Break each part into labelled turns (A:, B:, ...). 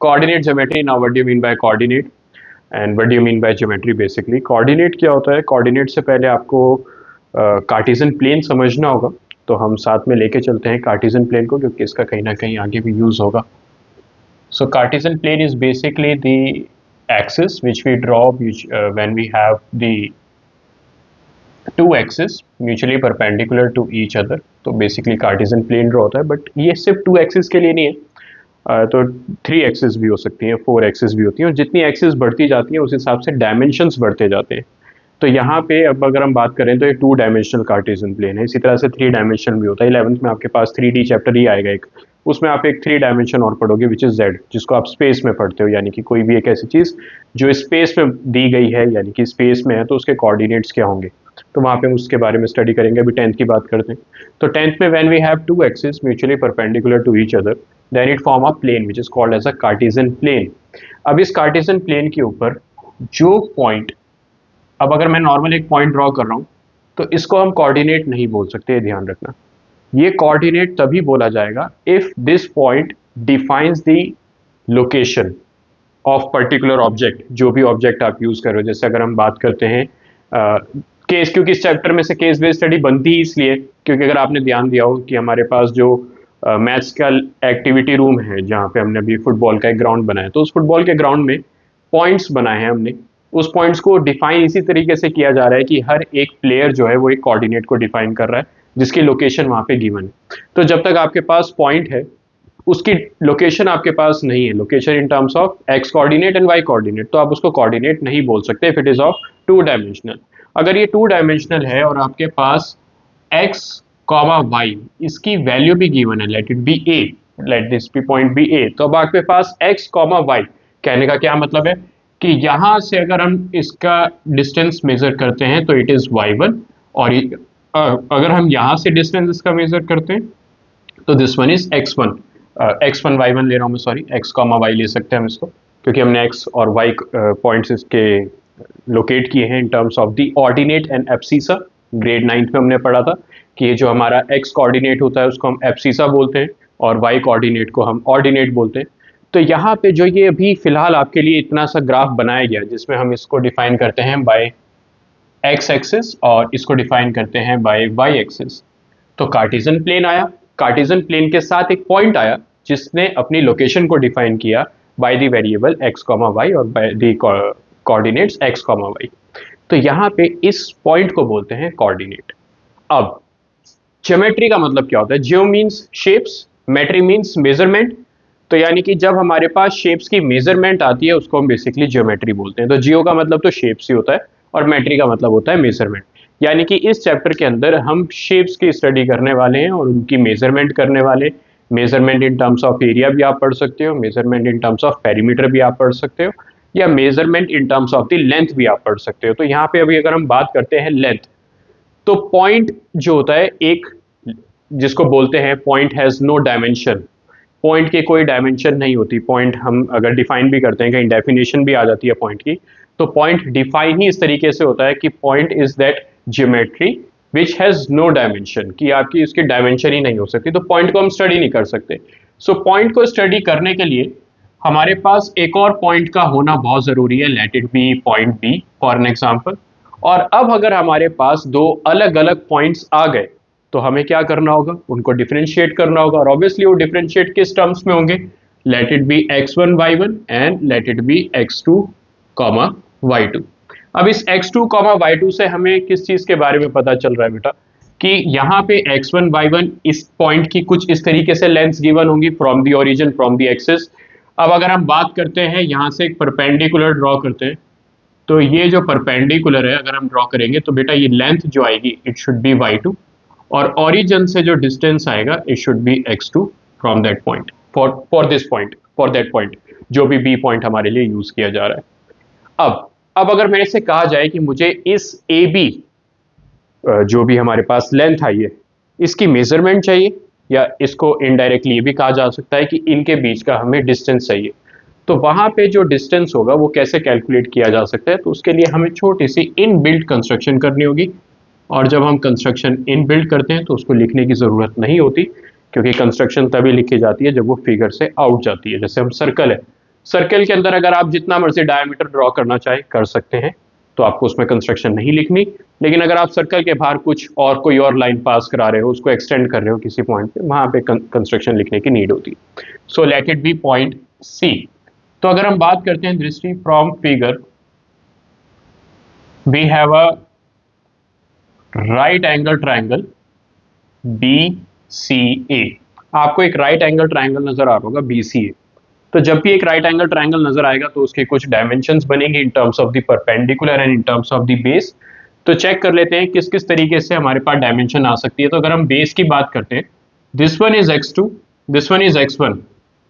A: coordinate geometry. Now what do you mean by coordinate and what do you mean by geometry basically? Coordinate क्या होता है? Coordinate से पहले आपको Cartesian plane समझना होगा, तो हम साथ में लेके चलते हैं कार्टेशियन प्लेन को, क्योंकि इसका कहीं ना कहीं आगे भी यूज होगा. So Cartesian plane is basically the axis which we draw when we have the two axes mutually perpendicular to each other. तो बेसिकली कार्टेशियन प्लेन ड्रॉ होता है, बट ये सिर्फ टू एक्सिस के लिए नहीं है. तो 3 एक्सिस भी हो सकती हैं, 4 एक्सिस भी होती हैं, और जितनी एक्सिस बढ़ती जाती हैं उस हिसाब से डायमेंशंस बढ़ते जाते हैं. तो यहाँ पे अब अगर हम बात करें तो ये 2 डायमेंशनल कार्टेशियन प्लेन है. इसी तरह से 3 डायमेंशन भी होता है. 11th में आपके पास 3D चैप्टर ही आएगा एक, उसमें आप एक 3 डायमेंशन और पढ़ोगे विच इज़ Z, जिसको आप स्पेस में पढ़ते हो, यानी कि कोई भी एक ऐसी चीज़ जो स्पेस में दी गई है, यानी कि स्पेस में है, तो उसके कोऑर्डिनेट्स क्या होंगे, तो वहाँ पे हम उसके बारे में स्टडी करेंगे. अभी 10th की बात करते हैं. तो 10th में when we have 2 axis mutually perpendicular to each other, then it form a plane which is called as a Cartesian plane. अब इस कार्टेशियन प्लेन के ऊपर जो पॉइंट, अब अगर मैं नॉर्मल एक पॉइंट ड्रॉ कर रहा हूँ तो इसको हम कोऑर्डिनेट नहीं बोल सकते, ध्यान रखना. ये कोऑर्डिनेट तभी बोला जाएगा if this point defines the location of particular object. जो भी ऑब्जेक्ट आप यूज कर रहे हो, जैसे अगर हम बात करते हैं केस, क्योंकि इस चैप्टर में से केस बेस्ड स्टडी बनती ही इसलिए क्योंकि अगर आपने ध्यान दिया हो कि हमारे पास जो मैथ्स का एक्टिविटी रूम है जहाँ पे हमने अभी फुटबॉल का एक ग्राउंड बनाया, तो उस फुटबॉल के ग्राउंड में पॉइंट्स बनाए हैं हमने. उस पॉइंट्स को डिफाइन इसी तरीके से किया जा रहा है कि हर एक प्लेयर जो है वो एक कोऑर्डिनेट को डिफाइन कर रहा है जिसकी लोकेशन वहाँ पे गिवन है. तो जब तक आपके पास पॉइंट है उसकी लोकेशन आपके पास नहीं है, location in terms of x coordinate and y coordinate, तो आप उसको कोऑर्डिनेट नहीं बोल सकते if it is of 2 dimensional. अगर ये 2 डायमेंशनल है और आपके पास x, y इसकी वैल्यू भी गिवन है, let it be a, let this be point B a, तो अब आपके पास x, y, कहने का क्या मतलब है कि यहाँ से अगर हम इसका डिस्टेंस मेजर करते हैं तो इट इज y1, और अगर हम यहाँ से डिस्टेंस इसका मेजर करते हैं तो this one is x1, x1 y1 ले रहा हूँ मैं, सॉरी, x, y ले सकते हैं हम इसको, क्योंकि हमने x और y पॉइंट्स इसके लोकेट किए हैं इन terms of the ordinate and abscissa. Grade 9th में हमने पढ़ा था कि ये जो हमारा x कोऑर्डिनेट होता है उसको हम एब्सिसा बोलते हैं और y कोऑर्डिनेट को हम ऑर्डिनेट बोलते हैं. तो यहाँ पे जो ये अभी फिलहाल आपके लिए इतना सा ग्राफ बनाया गया जिसमें हम इसको डिफाइन करते हैं बाय x एक्सिस और इसको डिफाइन करते हैं बाय y एक्सिस. तो कार्टेशियन प्लेन आया, कार्टेशियन प्लेन के साथ एक पॉइंट आया जिसने अपनी लोकेशन को डिफाइन किया by the variable x, y और by the coordinates x, y. तो यहाँ पे इस पॉइंट को बोलते हैं कोऑर्डिनेट. अब ज्योमेट्री का मतलब क्या होता है? Geo means shapes, metry means measurement. तो यानी कि जब हमारे पास शेप्स की मेजरमेंट आती है उसको हम बेसिकली ज्योमेट्री बोलते हैं. तो जियो का मतलब तो शेप्स ही होता है और मेट्री का मतलब होता है मेजरमेंट. यानी कि इस चैप्टर के अंदर हम शेप्स की स्टडी करने वाले हैं और उनकी मेजरमेंट करने वाले. Measurement in terms of area भी आप पढ़ सकते हो, measurement in terms of perimeter भी आप पढ़ सकते हो, या measurement in terms of the length भी आप पढ़ सकते हो. तो यहाँ पे अभी अगर हम बात करते हैं लेंथ, तो पॉइंट जो होता है एक, जिसको बोलते हैं point has no dimension. Point की कोई डायमेंशन नहीं होती. पॉइंट हम अगर डिफाइन भी करते हैं, कहीं डेफिनेशन भी आ जाती है पॉइंट की, तो पॉइंट डिफाइन ही इस तरीके से होता है कि point is that geometry which has no dimension, कि आपकी उसकी डायमेंशन ही नहीं हो सकती, तो पॉइंट को हम स्टडी नहीं कर सकते. सो पॉइंट को स्टडी करने के लिए हमारे पास एक और पॉइंट का होना बहुत जरूरी है, let it be point B for an example. और अब अगर हमारे पास 2 अलग अलग पॉइंट्स आ गए तो हमें क्या करना होगा? उनको डिफरेंशिएट करना होगा. और ऑब्वियसली वो डिफरेंशिएट किस टर्म्स में होंगे? Late it B x1 y1 and let it B x2 y2. अब इस x2 y2 से हमें किस चीज के बारे में पता चल रहा है बेटा? कि यहाँ पे x1 y1 इस पॉइंट की कुछ इस तरीके से लेंथ गिवन होंगी from the origin, from the axis. अब अगर हम बात करते हैं यहाँ से एक परपेंडिकुलर ड्रॉ करते हैं, तो ये जो परपेंडिकुलर है अगर हम ड्रॉ करेंगे तो बेटा ये लेंथ जो आएगी इट शुड बी y2, और ओरिजिन से जो डिस्टेंस आएगा it should B x2 from that point for this point, for that point, जो भी b पॉइंट हमारे लिए यूज किया जा रहा है. अब अगर मेरे से कहा जाए कि मुझे इस AB जो भी हमारे पास लेंथ आई है इसकी मेजरमेंट चाहिए, या इसको इनडायरेक्टली ये भी कहा जा सकता है कि इनके बीच का हमें डिस्टेंस चाहिए, तो वहां पे जो डिस्टेंस होगा वो कैसे कैलकुलेट किया जा सकता है? तो उसके लिए हमें छोटी सी इन बिल्ट कंस्ट्रक्शन करनी होगी. और जब हम कंस्ट्रक्शन इन बिल्ट करते हैं तो उसको लिखने की ज़रूरत नहीं होती, क्योंकि कंस्ट्रक्शन तभी लिखी जाती है जब वो फिगर से आउट जाती है. जैसे हम सर्कल है सर्कल के अंदर अगर आप जितना मर्जी डायमीटर ड्रॉ करना चाहे कर सकते हैं, तो आपको उसमें कंस्ट्रक्शन नहीं लिखनी। लेकिन अगर आप सर्कल के बाहर कुछ और कोई और लाइन पास करा रहे हो, उसको एक्सटेंड कर रहे हो किसी पॉइंट पे, वहां पे कंस्ट्रक्शन लिखने की नीड होती है। So let it be point C. तो अगर हम बात करते हैं दृष्टि from figure, we have a right angle triangle BCA। आपको एक राइट एंगल ट्राइंगल नजर आ रहा होगा BCA। तो जब भी एक राइट एंगल ट्राइंगल नजर आएगा तो उसके कुछ डायमेंशंस बनेंगे इन terms of the perpendicular and in terms of the base. तो चेक कर लेते हैं किस किस तरीके से हमारे पास डायमेंशन आ सकती है। तो अगर हम बेस की बात करते हैं, this one is x2, this one is x1,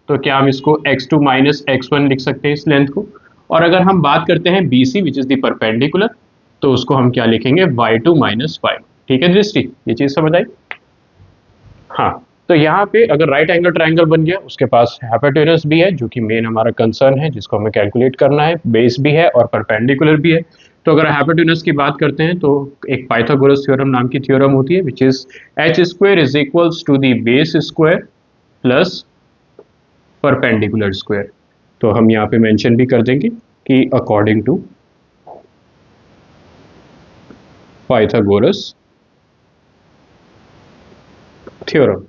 A: तो क्या हम इसको x2 माइनस x1 लिख सकते हैं इस लेंथ को। और अगर हम बात करते हैं BC which is the perpendicular, तो उसको हम क्या लिखेंगे, y2 माइनस y1। ठीक है दृष्टि, ये चीज समझ आई। हाँ, तो यहाँ पे अगर राइट एंगल ट्राइंगल बन गया, उसके पास हाइपोटेनस भी है जो कि मेन हमारा कंसर्न है, जिसको हमें कैलकुलेट करना है, बेस भी है और परपेंडिकुलर भी है। तो अगर हाइपोटेनस की बात करते हैं तो एक पाइथागोरस थ्योरम नाम की थ्योरम होती है which is h square is equals to the base square plus perpendicular square. तो हम यहाँ पे मेंशन भी कर देंगे कि अकॉर्डिंग टू पाइथागोरस थ्योरम।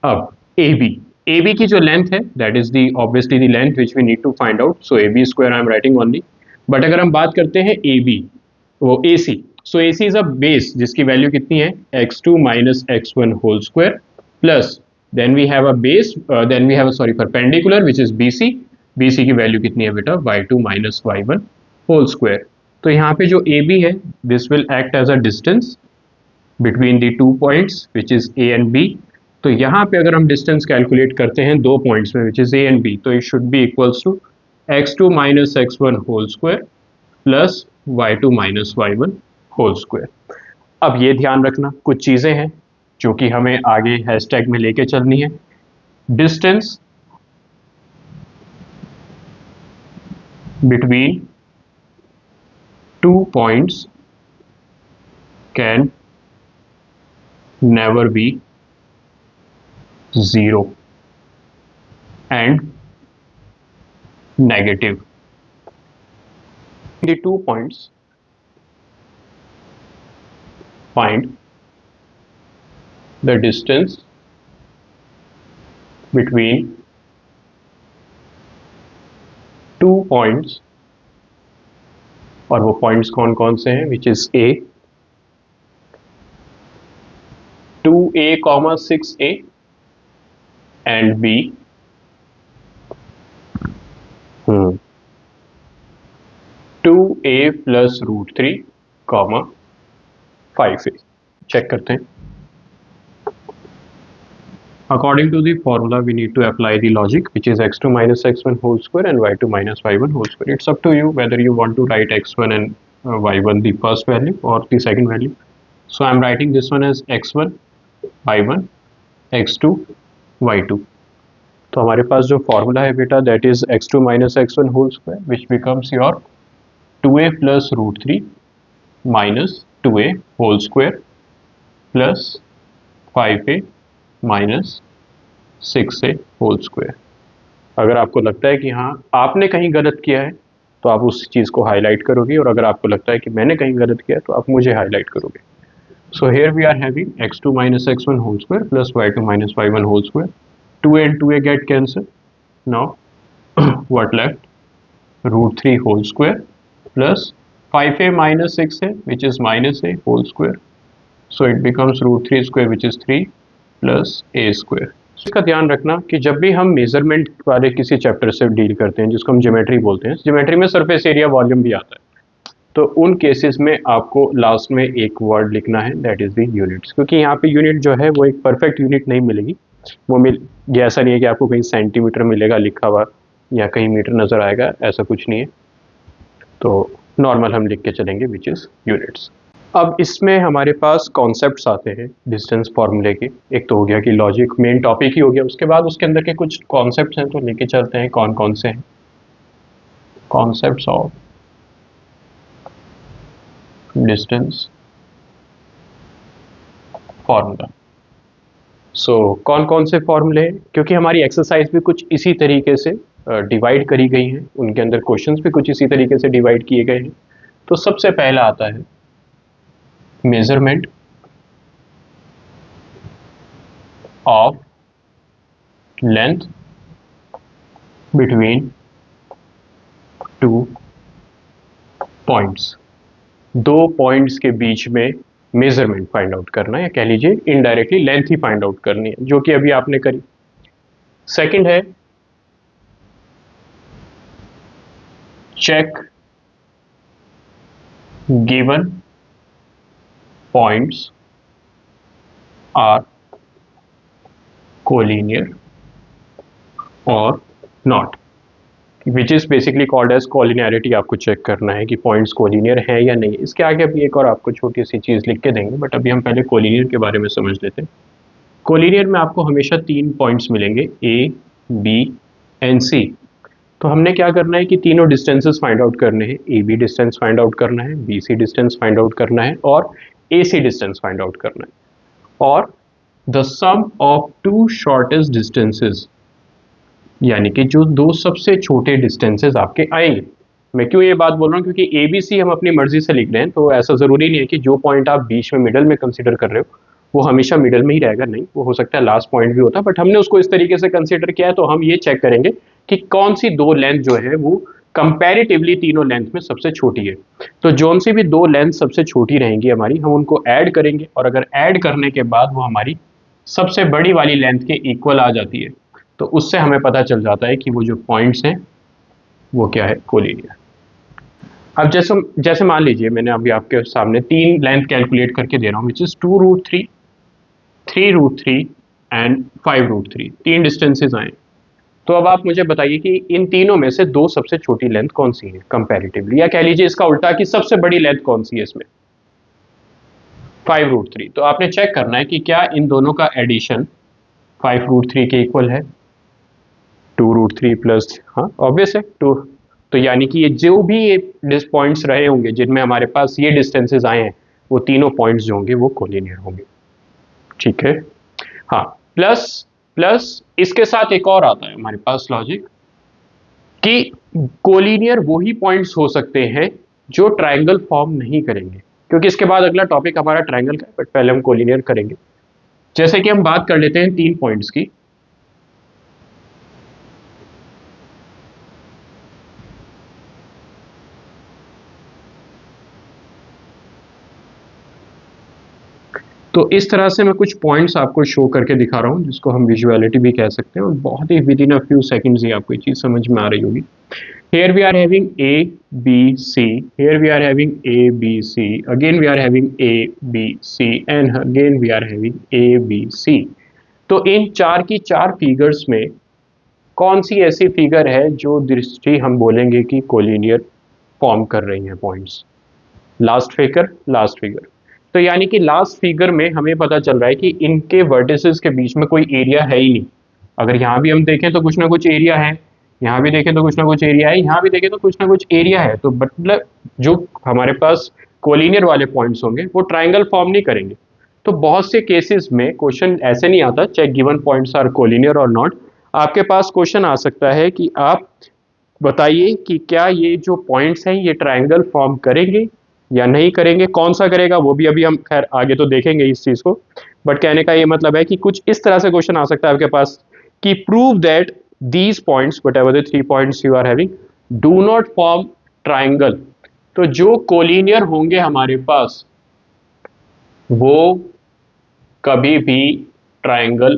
A: अब AB की जो लेंथ है that is the obviously the length which we need to find out, so AB square I am writing only. But अगर हम बात करते हैं AB, वो AC, so AC is a base जिसकी वैल्यू कितनी है, x2 minus x1 whole square plus then we have a base, then we have sorry perpendicular which is BC की वैल्यू कितनी है बेटा, y2 minus y1 whole square. तो यहाँ पे जो AB है this will act as a distance between the two points which is A and B। तो यहाँ पे अगर हम डिस्टेंस कैलकुलेट करते हैं दो पॉइंट्स में which is A and B, तो it should be equals to x2 minus x1 whole square plus y2 minus y1 whole square. अब ये ध्यान रखना कुछ चीजें हैं जो कि हमें आगे हैशटैग में लेके चलनी है। Distance between two points can never be 0 and negative. The 2 points find the distance between 2 points, और वो पॉइंट्स कौन कौन से हैं, विच is A 2A, 6A and B 2A plus root 3, 5A। Check करते हैं। According to the formula, we need to apply the logic, which is x2 minus x1 whole square and y2 minus y1 whole square. It's up to you whether you want to write x1 and y1 the first value or the second value. So I'm writing this one as x1 y1 x2 y2। तो हमारे पास जो formula है बेटा that is x2 minus x1 whole square which becomes your 2a plus root 3 minus 2a whole square plus 5a minus 6a whole square. अगर आपको लगता है कि हाँ आपने कहीं गलत किया है तो आप उस चीज़ को हाईलाइट करोगे, और अगर आपको लगता है कि मैंने कहीं गलत किया है तो आप मुझे हाईलाइट करोगे। So here we are having x2 minus x1 whole square plus y2 minus y1 whole square. 2a and 2a get cancelled. Now what left? Root 3 whole square plus 5a minus 6a which is minus a whole square. So it becomes root 3 square which is 3 plus a square. इसका ध्यान रखना कि जब भी हम measurement वाले किसी chapter से डील करते हैं जिसको हम ज्योमेट्री बोलते हैं, ज्योमेट्री में सरफेस एरिया वॉल्यूम भी आता है, तो उन केसेस में आपको लास्ट में एक वर्ड लिखना है दैट इज द यूनिट्स, क्योंकि यहाँ पे यूनिट जो है वो एक परफेक्ट यूनिट नहीं मिलेगी। वो ये ऐसा नहीं है कि आपको कहीं सेंटीमीटर मिलेगा लिखा हुआ या कहीं मीटर नज़र आएगा, ऐसा कुछ नहीं है। तो नॉर्मल हम लिख के चलेंगे विच इज़ यूनिट्स। अब इसमें हमारे पास कॉन्सेप्ट्स आते हैं डिस्टेंस फार्मूले के। एक तो हो गया कि लॉजिक मेन टॉपिक ही हो गया, उसके बाद उसके अंदर के कुछ कॉन्सेप्ट्स हैं तो लेके चलते हैं। कौन कौन से हैं कॉन्सेप्ट्स ऑफ डिस्टेंस फार्मूला। सो कौन कौन से फॉर्मूले हैं, क्योंकि हमारी एक्सरसाइज भी कुछ इसी तरीके से डिवाइड करी गई हैं, उनके अंदर क्वेश्चंस भी कुछ इसी तरीके से डिवाइड किए गए हैं। तो सबसे पहला आता है measurement of length between two points. दो पॉइंट्स के बीच में मेजरमेंट फाइंड आउट करना है, या कह लीजिए इनडायरेक्टली लेंथ ही फाइंड आउट करनी है, जो कि अभी आपने करी। सेकंड है check given points are collinear or not, which is basically called as collinearity। आपको चेक करना है कि पॉइंट्स कोलिनियर है या नहीं। इसके आगे अभी एक और आपको छोटी सी चीज़ लिख के देंगे, बट अभी हम पहले कोलिनियर के बारे में समझ लेते हैं। कोलिनियर में आपको हमेशा 3 पॉइंट्स मिलेंगे, ए, बी एंड सी। तो हमने क्या करना है कि तीनों डिस्टेंसेस फाइंड आउट करने हैं। A B distance find out करना है, B C distance find out करना है, और A C distance find out करना है। और the sum of two shortest distances, यानी कि जो दो सबसे छोटे डिस्टेंसेस आपके आएंगे। मैं क्यों ये बात बोल रहा हूँ, क्योंकि ए बी सी हम अपनी मर्जी से लिख रहे हैं, तो ऐसा ज़रूरी नहीं है कि जो पॉइंट आप बीच में मिडल में कंसिडर कर रहे हो वो हमेशा मिडल में ही रहेगा। नहीं, वो हो सकता है लास्ट पॉइंट भी होता है, बट हमने उसको इस तरीके से कंसिडर किया है। तो हम ये चेक करेंगे कि कौन सी दो लेंथ जो है वो कंपैरेटिवली तीनों लेंथ में सबसे छोटी है। तो जोन सी भी दो लेंथ सबसे छोटी रहेंगी हमारी, हम उनको ऐड करेंगे, और अगर ऐड करने के बाद वो हमारी सबसे बड़ी वाली लेंथ के इक्वल आ जाती है, तो उससे हमें पता चल जाता है कि वो जो पॉइंट्स हैं वो क्या है, कोलिनियर। अब जैसे मान लीजिए मैंने अभी आपके सामने 3 लेंथ कैलकुलेट करके दे रहा हूँ, विच इज 2√3, 3√3 एंड 5√3। 3 डिस्टेंसेज आए। तो अब आप मुझे बताइए कि इन तीनों में से दो सबसे छोटी लेंथ कौन सी है कंपैरेटिवली, या कह लीजिए इसका उल्टा कि सबसे बड़ी लेंथ कौन सी है इसमें, 5√3। तो आपने चेक करना है कि क्या इन दोनों का एडिशन 5√3 के इक्वल है। 2√3 प्लस, हाँ ऑब्वियस है 2। तो यानी कि ये जो भी ये पॉइंट्स रहे होंगे जिनमें हमारे पास ये डिस्टेंसेज आए हैं, वो तीनों पॉइंट्स जो होंगे वो कोलिनियर होंगे। ठीक है, हाँ। प्लस प्लस इसके साथ एक और आता है हमारे पास लॉजिक, कि कोलिनियर वही पॉइंट्स हो सकते हैं जो ट्रायंगल फॉर्म नहीं करेंगे, क्योंकि इसके बाद अगला टॉपिक हमारा ट्रायंगल का है, बट पहले हम कोलिनियर करेंगे। जैसे कि हम बात कर लेते हैं 3 पॉइंट्स की। तो इस तरह से मैं कुछ पॉइंट्स आपको शो करके दिखा रहा हूँ, जिसको हम विजुअलिटी भी कह सकते हैं, और बहुत ही within a few seconds ही आपको ये चीज़ समझ में आ रही होगी। Here we are having A, B, C. Here we are having A, B, C. Again we are having A, B, C. And again we are having A, B, C. तो इन 4 की 4 figures में कौन सी ऐसी फिगर है जो दृष्टि हम बोलेंगे कि कोलिनियर फॉर्म कर रही हैं पॉइंट्स? Last figure. तो यानी कि लास्ट फिगर में हमें पता चल रहा है कि इनके वर्टिसेस के बीच में कोई एरिया है ही नहीं। अगर यहाँ भी हम देखें तो कुछ ना कुछ एरिया है, यहाँ भी देखें तो कुछ ना कुछ एरिया है, यहाँ भी देखें तो कुछ ना कुछ एरिया है। तो मतलब जो हमारे पास कोलिनियर वाले पॉइंट्स होंगे वो ट्राइंगल फॉर्म नहीं करेंगे। तो बहुत से केसेस में क्वेश्चन ऐसे नहीं आता check given points are collinear और नॉट। आपके पास क्वेश्चन आ सकता है कि आप बताइए कि क्या ये जो पॉइंट्स हैं ये ट्राइंगल फॉर्म करेंगे या नहीं करेंगे। कौन सा करेगा वो भी अभी हम खैर आगे तो देखेंगे इस चीज़ को, बट कहने का ये मतलब है कि कुछ इस तरह से क्वेश्चन आ सकता है आपके पास कि prove that these points whatever the 3 points you are having do not form triangle। तो जो कोलिनियर होंगे हमारे पास वो कभी भी ट्राइंगल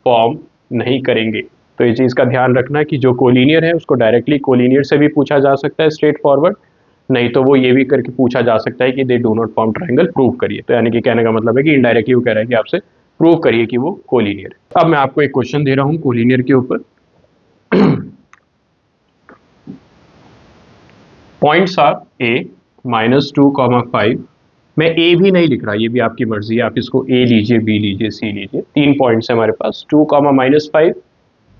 A: फॉर्म नहीं करेंगे। तो ये चीज़ का ध्यान रखना कि जो कोलिनियर है उसको डायरेक्टली कोलिनियर से भी पूछा जा सकता है स्ट्रेट फॉरवर्ड, नहीं तो वो ये भी करके पूछा जा सकता है कि they do not form triangle, prove करिए। तो यानी कि कहने का मतलब है कि इनडायरेक्टली वो कह रहा है कि आपसे प्रूव करिए कि वो कोलिनियर है। अब मैं आपको एक क्वेश्चन दे रहा हूँ कोलिनियर के ऊपर। Points R A -2,5। मैं ए भी नहीं लिख रहा, ये भी आपकी मर्जी है, आप इसको ए लीजिए, बी लीजिए, सी लीजिए। 3 पॉइंट्स है हमारे पास, 2, -5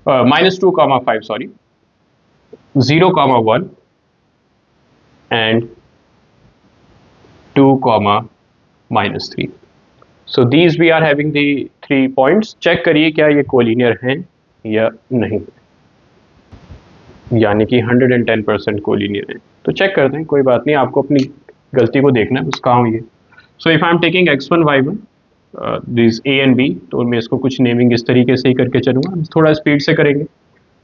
A: -2,5 sorry, 0,1 and 2, -3। So these we are having the 3 points. Check करिए क्या ये कोलिनियर हैं या नहीं। यानी कि 110% कोलिनियर है। तो चेक करते हैं, कोई बात नहीं, आपको अपनी गलती को देखना है बस कहाँ हुई है। So if I am taking x1 y1 this a and b, तो मैं इसको कुछ नेमिंग इस तरीके से ही करके चलूंगा, थोड़ा स्पीड से करेंगे।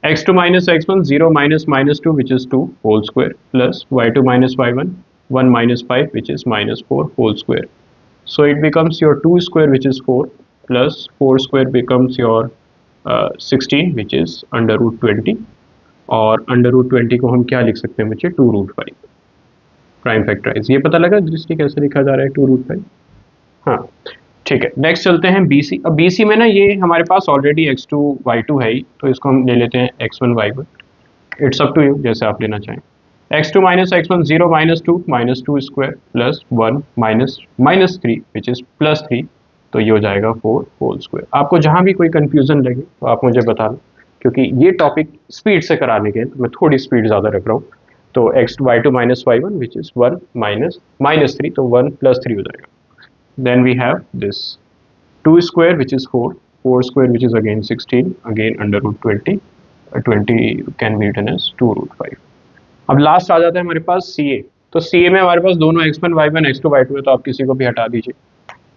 A: x2 minus x1 0 minus minus 2 which is 2 whole square plus y2 minus y1 1 minus 5 which is minus 4 whole square. So it becomes your 2 square which is 4 plus 4 square becomes your 16 which is under root 20, और under root 20 को हम क्या लिख सकते हैं बच्चे, 2√5 prime factorise. ये पता लगा दृष्टि कैसे लिखा जा रहा है 2√5। हाँ ठीक है, नेक्स्ट चलते हैं BC। अब BC में ना ये हमारे पास ऑलरेडी x2 y2 है ही, तो इसको हम ले लेते हैं x1 y1। It's up to you, जैसे आप लेना चाहें। x2 minus x1 0 minus 2 square plus 1 minus 3 which is plus 3, तो ये हो जाएगा 4 होल स्क्वायर। आपको जहां भी कोई कंफ्यूजन लगे तो आप मुझे बता दो, क्योंकि ये टॉपिक स्पीड से कराने के तो मैं थोड़ी स्पीड ज़्यादा रख रहा हूँ। तो y2 minus y1 which is 1 minus 3, तो 1 प्लस 3 हो जाएगा। Then we have this 2 square which is 4, 4 square which is again 16, again under root 20, 20 can be written as 2√5। अब लास्ट आ जाता है हमारे पास CA। तो CA में हमारे पास दोनों x1 y1 x2 y2 है, तो आप किसी को भी हटा दीजिए।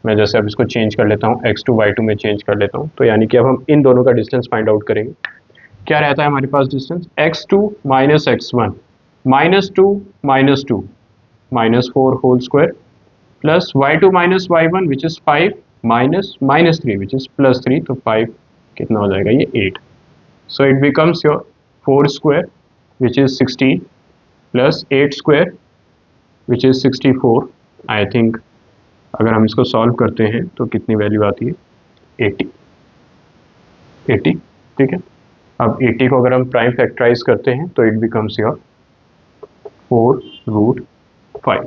A: मैं जैसे अब इसको चेंज कर लेता हूँ, x2 y2 में चेंज कर लेता हूँ, तो यानी कि अब हम इन दोनों का डिस्टेंस फाइंड आउट करेंगे। क्या रहता है हमारे पास distance, x2 minus x1 -2 -4 whole square plus y2 minus y1 which is 5 minus 3 which is plus 3, तो 5 कितना हो जाएगा ये 8। So it becomes your 4 square which is 16 plus 8 square which is 64। I think अगर हम इसको सॉल्व करते हैं तो कितनी वैल्यू आती है, 80। ठीक है, अब 80 को अगर हम प्राइम फैक्टराइज करते हैं तो इट बिकम्स योर 4√5।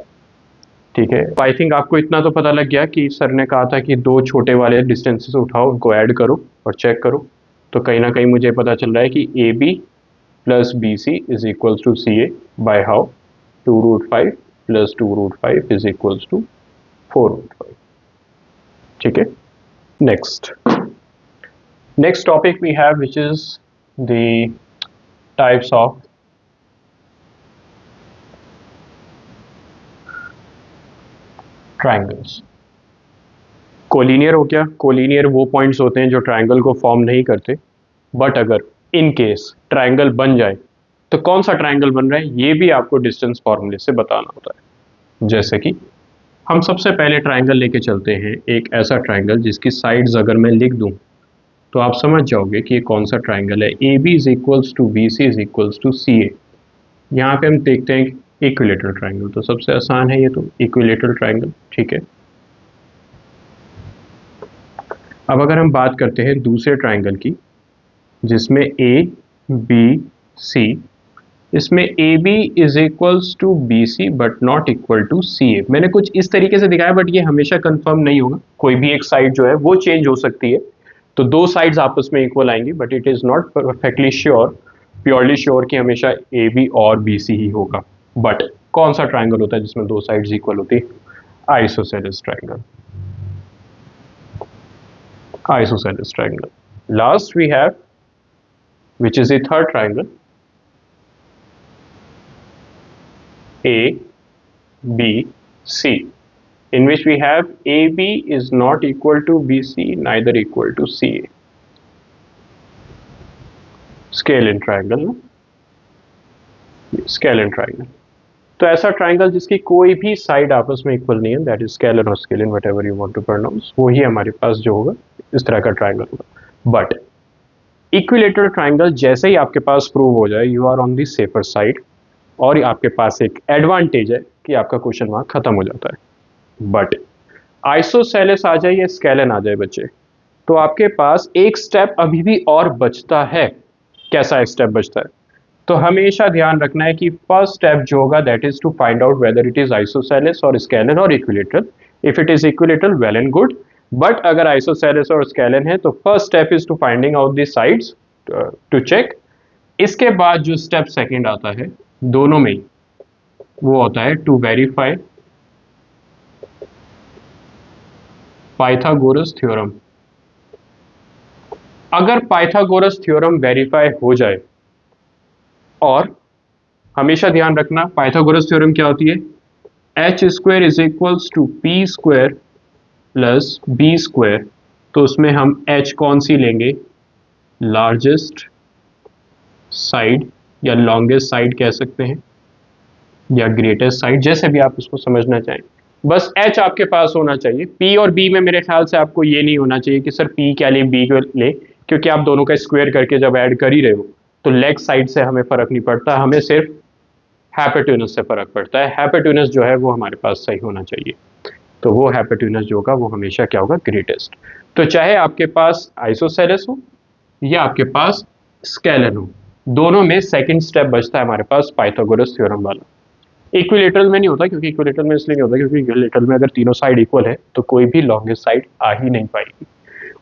A: ठीक है, आई थिंक आपको इतना तो पता लग गया कि सर ने कहा था कि दो छोटे वाले डिस्टेंसेस उठाओ, उनको ऐड करो और चेक करो। तो कहीं ना कहीं मुझे पता चल रहा है कि AB plus BC is equals to CA by how, 2√5 plus 2√5 is equals to 4√5। ठीक है, next topic we have which is the types of triangles. Collinear हो गया, कोलिनियर वो पॉइंट्स होते हैं जो ट्रायंगल को फॉर्म नहीं करते, बट अगर इन केस ट्रायंगल बन जाए तो कौन सा ट्रायंगल बन रहा है ये भी आपको डिस्टेंस फॉर्मूले से बताना होता है। जैसे कि हम सबसे पहले ट्रायंगल लेके चलते हैं, एक ऐसा ट्रायंगल जिसकी साइड्स अगर मैं लिख दूं तो आप समझ जाओगे कि ये कौन सा ट्रायंगल है। AB is equals to BC is equals to CA। यहाँ पे हम देखते हैं इक्विलेटरल ट्रायंगल, तो सबसे आसान है ये तो इक्विलेटरल ट्रायंगल। ठीक है, अब अगर हम बात करते हैं दूसरे ट्रायंगल की जिसमें ABC, इसमें AB is equals to BC but not equal to CA। मैंने कुछ इस तरीके से दिखाया, बट ये हमेशा कंफर्म नहीं होगा, कोई भी एक साइड जो है वो चेंज हो सकती है। तो दो साइड्स आपस में इक्वल आएंगी, but it is not perfectly sure, purely sure कि हमेशा AB और BC ही होगा। बट कौन सा ट्रायंगल होता है जिसमें दो साइड्स इक्वल होती है, isosceles triangle. Isosceles triangle. Last we have, which is the third triangle, ABC, in which we have AB is not equal to BC, neither equal to CA. Scalene triangle, no? Scalene triangle. तो ऐसा triangle जिसकी कोई भी side आपस में equal नहीं है, that is scalene और scalene, whatever you want to pronounce, वो ही हमारे पास जो होगा इस तरह का ट्राइंगल होगा। बट इक्विलेटरल ट्राइंगल जैसे ही आपके पास प्रूव हो जाए, you are on the safer side, और आपके पास एक एडवांटेज है कि आपका क्वेश्चन वहां खत्म हो जाता है। बट आइसोसेलेस आ जाए या स्केलन आ जाए बच्चे, तो आपके पास एक स्टेप अभी भी और बचता है। कैसा एक स्टेप बचता है, तो हमेशा ध्यान रखना है कि फर्स्ट स्टेप जो होगा that is to find out whether it is isosceles और स्केलन और equilateral. If it is equilateral, well and good, but अगर आइसोसेलेस और स्केलन है तो first step is to finding out the sides to check. इसके बाद जो step second आता है दोनों में ही, वो होता है टू वेरीफाई पाइथागोरस थ्योरम। अगर पाइथागोरस थ्योरम वेरीफाई हो जाए और हमेशा ध्यान रखना पाइथागोरस थ्योरम क्या होती है, H square is equals to P square plus B square. तो उसमें हम एच कौन सी लेंगे, लार्जेस्ट साइड या लॉन्गेस्ट साइड कह सकते हैं, या ग्रेटेस्ट साइड, जैसे भी आप उसको समझना चाहें। बस एच आपके पास होना चाहिए। पी और बी में मेरे ख्याल से आपको ये नहीं होना चाहिए कि सर पी क्या ले बी को ले, क्योंकि आप दोनों का स्क्वायर करके जब ऐड कर ही रहे हो तो लेग साइड से हमें फर्क नहीं पड़ता, हमें सिर्फ हैपेट्यूनस से फर्क पड़ता है। हैपेट्यूनस जो है वो हमारे पास सही होना चाहिए, तो वो हैपेट्यूनस जो होगा वो हमेशा क्या होगा, ग्रेटेस्ट। तो चाहे आपके पास आइसोसेलेस हो या आपके पास स्केलन हो, दोनों में सेकंड स्टेप बचता है हमारे पास पाइथागोरस थ्योरम वाला। इक्विलेटरल में नहीं होता, क्योंकि इक्विलेटरल में इसलिए नहीं होता क्योंकि इक्विलेटरल में अगर तीनों साइड इक्वल है तो कोई भी लॉन्गेस्ट साइड आ ही नहीं पाएगी।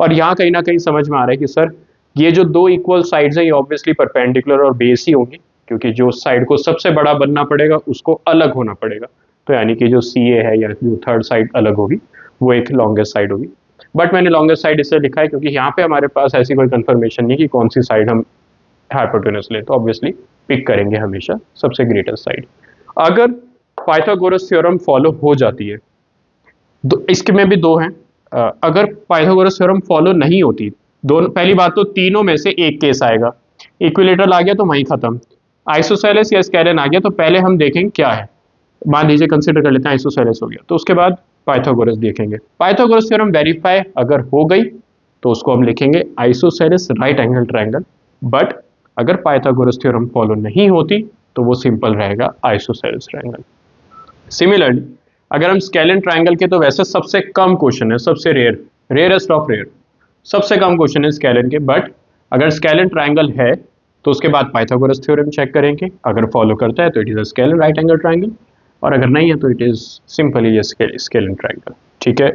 A: और यहाँ कहीं ना कहीं समझ में आ रहा है कि सर ये जो दो इक्वल साइड्स हैं ये ऑब्वियसली परपेंडिकुलर और बेस ही होंगे, क्योंकि जो साइड को सबसे बड़ा बनना पड़ेगा उसको अलग होना पड़ेगा। तो यानी कि जो सी ए है या जो थर्ड साइड अलग होगी वो एक लॉन्गेस्ट साइड होगी। बट मैंने लॉन्गेस्ट साइड इससे लिखा है क्योंकि यहाँ पे हमारे पास ऐसी कोई कंफर्मेशन नहीं कि कौन सी साइड हम हाइपोटेनस ले, तो ऑब्वियसली पिक करेंगे हमेशा सबसे ग्रेटेस्ट साइड। अगर पाइथागोरस थ्योरम फॉलो हो जाती है, इसके में भी दो हैं। अगर पाइथागोरस थ्योरम फॉलो नहीं होती, दोनों, पहली बात तो तीनों में से एक केस आएगा, इक्विलेटरल आ गया तो वहीं खत्म, आइसोसेलेस या स्केलन आ गया तो पहले हम देखेंगे क्या है। मान लीजिए कंसिडर कर लेते हैं आइसोसेलेस हो गया, तो उसके बाद पाइथागोरस देखेंगे। पाइथागोरस थ्योरम वेरीफाई अगर हो गई तो उसको हम लिखेंगे isosceles right angle triangle. But अगर पाइथागोरस थ्योरम फॉलो नहीं होती तो वो सिंपल रहेगा आइसोसेलेस ट्रायंगल। सिमिलरली अगर हम स्केलन ट्रायंगल के, तो वैसे सबसे कम क्वेश्चन है, सबसे रेयरेस्ट ऑफ रेयर, सबसे कम क्वेश्चन है स्केलन के। बट अगर स्केलन ट्रायंगल है तो उसके बाद पाइथागोरस थ्योरम चेक करेंगे, अगर फॉलो करता है तो it is a scalene right angle triangle, और अगर नहीं है तो it is simply scalene triangle. ठीक है।